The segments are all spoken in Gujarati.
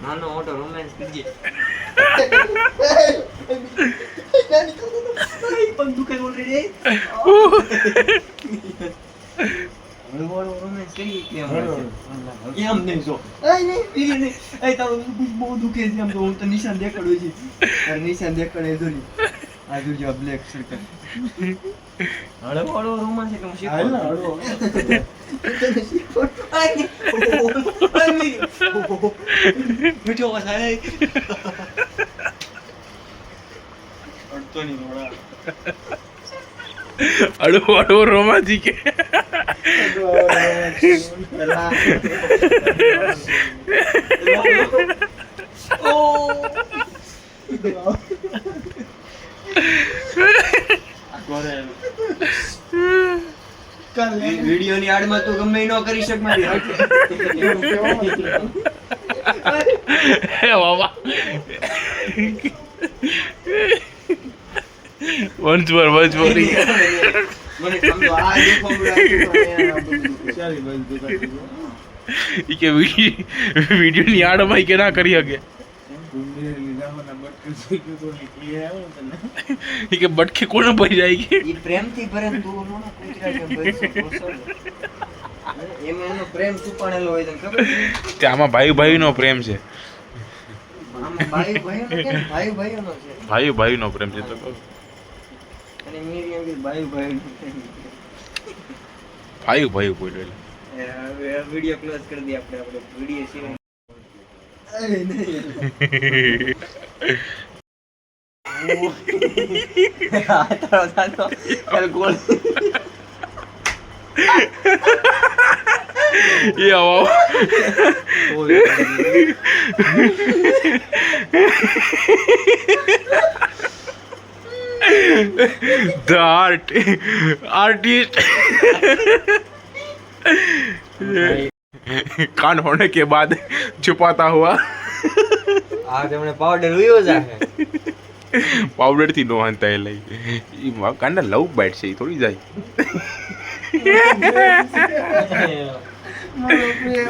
નાનો મોટો રોમેન્સ કરીએ પણ દુકાન ઓલરેડી રોમેન્સ કરીએ કેમ નહીં જો બહુ દુખે છે આમ તો હું તો નિશાન દેખાડું છું નિશાન દેખાડે ધોરી આ જોજો બ્લેક સર્કલ હળવો રોમાન્સ એટલે હું મીઠો વસાય અડતો નહીં મોડા અડો રોમાજી કે વિડિયો ની આડમાં તું ગમે ન કરી શક મારી બાબા વંશ પર મને સમજો આ દેખો કે વિડીયો ની આડમાં કે ના કરી શકે કે બટકે કોણ ભરી જાય કે ઈ પ્રેમથી ભરે તું નો કુતરા કે ભરી એમાં એનો પ્રેમ છુપાણેલો હોય તને ખબર છે આમાં ભાઈ નો પ્રેમ છે આમાં ભાઈ નો છે ભાઈ નો પ્રેમ છે તો અને મેરી એમ કે ભાઈ બોલ્યો વિડિયો ક્લોઝ કરી દે આપણે વિડિયો સિવાય The artist कान होने के बाद छुपाता हुआ આ તમને પાવડર ઉયો જાહે પાવડર થી નો હંતા લઈ ઈ કાંડા લવ બાઈટ છે ઈ થોડી જાય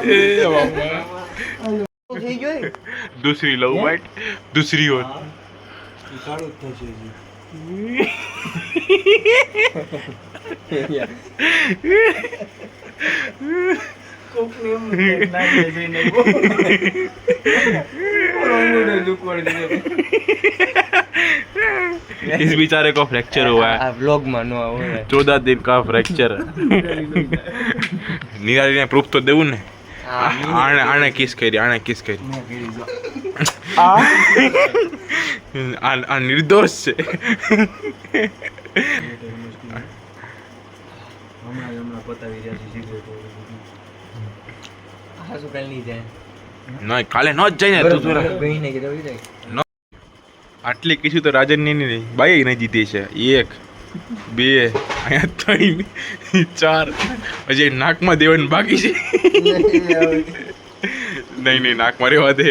એ બાપા થઈ ગયો दूसरी लव बाइट दूसरी और સારું થશે इस बेचारे को फ्रैक्चर हुआ है व्लॉग में नो हुआ 14 दिन का फ्रैक्चर निराली ने प्रूफ तो देવું ને આને કિસ કરી આ નિર્દોષ છે હમણાં પતાવી રહ્યા છે સિગરેટ આ શું કાલ નહીં જાય ના કાલે નો જ જાય ને તું બહીને કે રવી જાય આટલી કીધું તો રાજન ની નહીં બાઈ નહીં જીતે છે 1 2 અહીંયા 3 4 હજી નાકમાં દેવાનું બાકી છે નહીં નાકમાં રહેવા દે